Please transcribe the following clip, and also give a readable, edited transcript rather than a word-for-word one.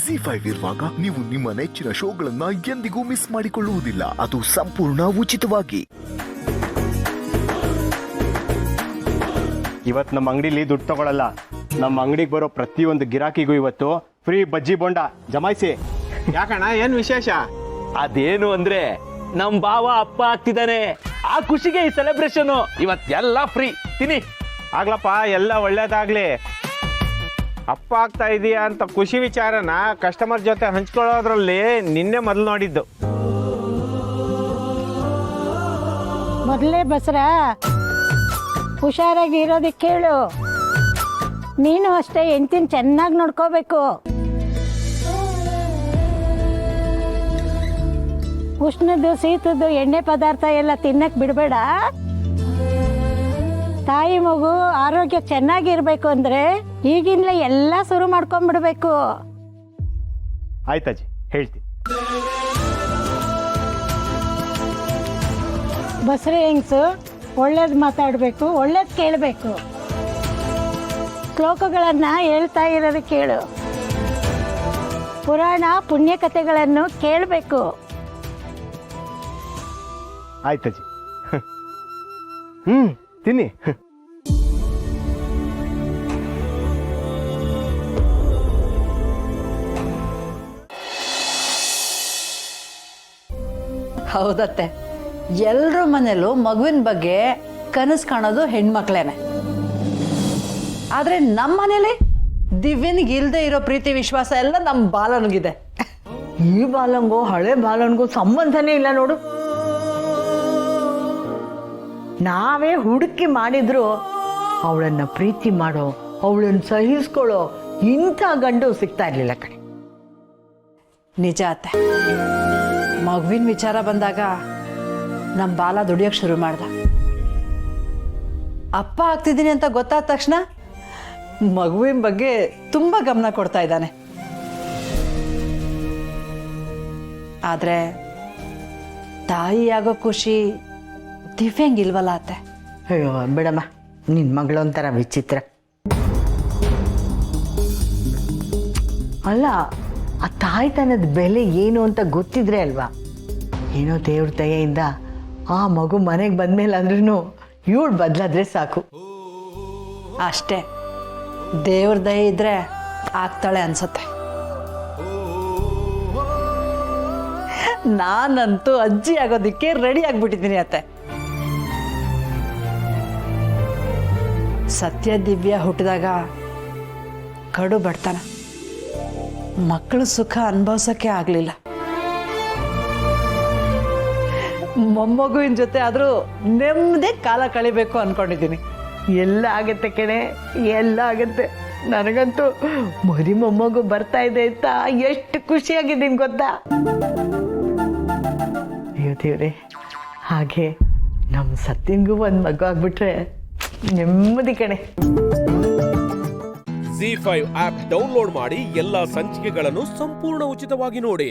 ಜಿ5 ಇರುವಾಗ ನೀವು ನಿಮ್ಮ ನೆಚ್ಚಿನ ಶೋಗಳನ್ನ ಎಂದಿಗೂ ಮಿಸ್ ಮಾಡಿಕೊಳ್ಳುವುದಿಲ್ಲ. ಅದು ಸಂಪೂರ್ಣ ಉಚಿತವಾಗಿ. ಇವತ್ತು ನಮ್ಮ ಅಂಗಡಿಲಿ ದುಡ್ಡು ತಗೊಳ್ಳಲ್ಲ. ನಮ್ಮ ಅಂಗಡಿಗೆ ಬರೋ ಪ್ರತಿಯೊಂದು ಗಿರಾಕಿಗೂ ಇವತ್ತು ಫ್ರೀ ಬಜ್ಜಿ ಬೋಂಡ ಜಮಾಯಿಸಿ. ಯಾಕಣ್ಣ, ಏನ್ ವಿಶೇಷ? ಅದೇನು ಅಂದ್ರೆ ನಮ್ ಬಾವ ಅಪ್ಪ ಆಗ್ತಿದ್ದಾನೆ. ಆ ಖುಷಿಗೆ ಈ ಸೆಲೆಬ್ರೇಷನ್. ಇವತ್ತೆಲ್ಲ ಫ್ರೀ ತಿನ್ನಿ. ಆಗ್ಲಪ್ಪ, ಎಲ್ಲ ಒಳ್ಳೇದಾಗ್ಲಿ. ಅಪ್ಪ ಆಗ್ತಾ ಇದೀಯಾ ಅಂತ ಖುಷಿ ವಿಚಾರನ ಕಸ್ಟಮರ್ ಜೊತೆ ಹಂಚ್ಕೊಳ್ಳೋದ್ರಲ್ಲಿ ನಿನ್ನೆ ಮೊದಲು ನೋಡಿದ್ದು. ಮೊದಲೇ ಬಸರ ಹುಷಾರಾಗಿ ಇರೋದಕ್ಕೆ ಹೇಳು. ನೀನು ಅಷ್ಟೇ ಹೆಂಡ್ತಿನ ಚೆನ್ನಾಗಿ ನೋಡ್ಕೋಬೇಕು. ಉಷ್ಣದ್ದು ಶೀತದ್ದು ಎಣ್ಣೆ ಪದಾರ್ಥ ಎಲ್ಲ ತಿನ್ನಕ್ ಬಿಡಬೇಡ. ತಾಯಿ ಮಗು ಆರೋಗ್ಯ ಚೆನ್ನಾಗಿರ್ಬೇಕು ಅಂದ್ರೆ ಈಗಿಂದಲೇ ಎಲ್ಲ ಶುರು ಮಾಡ್ಕೊಂಡ್ಬಿಡ್ಬೇಕು. ಆಯ್ತಾಜಿ, ಹೇಳ್ತೀನಿ. ಬಸ್ರಿ ಹೆಂಗ್ಸು ಒಳ್ಳೇದು ಮಾತಾಡಬೇಕು, ಒಳ್ಳೇದು ಕೇಳಬೇಕು. ಶ್ಲೋಕಗಳನ್ನು ಹೇಳ್ತಾ ಇರೋದು ಕೇಳು. ಪುರಾಣ ಪುಣ್ಯಕಥೆಗಳನ್ನು ಕೇಳಬೇಕು. ಆಯ್ತಾಜಿ. ತಿನ್ನಿ. ಹೌದತ್ತೆ, ಎಲ್ಲರ ಮನೇಲೂ ಮಗುವಿನ ಬಗ್ಗೆ ಕನಸು ಕಾಣೋದು ಹೆಣ್ಮಕ್ಳೇನೆ. ಆದ್ರೆ ನಮ್ಮ ಮನೇಲಿ ದಿವ್ಯನಿಗೆ ಇಲ್ಲದೆ ಇರೋ ಪ್ರೀತಿ ವಿಶ್ವಾಸ ಎಲ್ಲ ನಮ್ಮ ಬಾಲನಿಗಿದೆ. ಈ ಬಾಲಂಗೂ ಹಳೆ ಬಾಲನ್ಗೂ ಸಂಬಂಧನೇ ಇಲ್ಲ ನೋಡು. ನಾವೇ ಹುಡುಕಿ ಮಾಡಿದ್ರು ಅವಳನ್ನ ಪ್ರೀತಿ ಮಾಡೋ, ಅವಳನ್ನ ಸಹಿಸ್ಕೊಳ್ಳೋ ಇಂಥ ಗಂಡು ಸಿಗ್ತಾ ಇರ್ಲಿಲ್ಲ ಕಣೆ. ನಿಜ ಅತ್ತೆ, ಮಗುವಿನ ವಿಚಾರ ಬಂದಾಗ ನಮ್ಮ ಬಾಲ ದುಡಿಯೋಕೆ ಶುರು ಮಾಡ್ದ. ಅಪ್ಪ ಆಗ್ತಿದ್ದೀನಿ ಅಂತ ಗೊತ್ತಾದ ತಕ್ಷಣ ಮಗುವಿನ ಬಗ್ಗೆ ತುಂಬಾ ಗಮನ ಕೊಡ್ತಾ ಇದ್ದಾನೆ. ಆದ್ರೆ ತಾಯಿ ಆಗೋ ಖುಷಿ ದಿವ್ಯಂಗಿಲ್ವಲ್ಲ ಅತ್ತೆ. ಅಯ್ಯೋ ಬಿಡಮ್ಮ, ನಿನ್ನ ಮಗಳು ಒಂಥರ ವಿಚಿತ್ರ. ಅಲ್ಲ, ಆ ತಾಯ್ತನದ ಬೆಲೆ ಏನು ಅಂತ ಗೊತ್ತಿದ್ರೆ ಅಲ್ವಾ. ಏನೋ ದೇವ್ರ ದಯೆಯಿಂದ ಆ ಮಗು ಮನೆಗೆ ಬಂದ್ಮೇಲೆ ಅಂದ್ರೂ ಇವಳು ಬದಲಾದ್ರೆ ಸಾಕು. ಅಷ್ಟೇ, ದೇವ್ರ ದಯೆ ಇದ್ರೆ ಆಗ್ತಾಳೆ ಅನ್ಸತ್ತೆ. ನಾನಂತೂ ಅಜ್ಜಿ ಆಗೋದಿಕ್ಕೆ ರೆಡಿ ಆಗ್ಬಿಟ್ಟಿದ್ದೀನಿ ಅತ್ತೆ. ಸತ್ಯ ದಿವ್ಯ ಹುಟ್ಟಿದಾಗ ಕಡು ಬಡ್ತಾನ, ಮಕ್ಕಳು ಸುಖ ಅನುಭವಿಸೋಕೆ ಆಗಲಿಲ್ಲ. ಮೊಮ್ಮಗುವಿನ ಜೊತೆ ಆದರೂ ನೆಮ್ಮದಿ ಕಾಲ ಕಳಿಬೇಕು ಅನ್ಕೊಂಡಿದ್ದೀನಿ. ಎಲ್ಲ ಆಗತ್ತೆ ಕಣೆ, ಎಲ್ಲ ಆಗತ್ತೆ. ನನಗಂತೂ ಮರಿ ಮೊಮ್ಮಗು ಬರ್ತಾ ಇದೆ ಅಂತ ಎಷ್ಟು ಖುಷಿಯಾಗಿದ್ದೀನಿ ಗೊತ್ತಾ. ಅಯ್ಯೋ ದೇವ್ರೆ, ಹಾಗೆ ನಮ್ಮ ಸತ್ಯಂಗೂ ಒಂದು ಮಗು ಆಗ್ಬಿಟ್ರೆ ನೆಮ್ಮದಿ ಕಣೆ. ಜಿ5 ಆಪ್ ಡೌನ್ಲೋಡ್ ಮಾಡಿ ಎಲ್ಲಾ ಸಂಚಿಕೆಗಳನ್ನು ಸಂಪೂರ್ಣ ಉಚಿತವಾಗಿ ನೋಡಿ.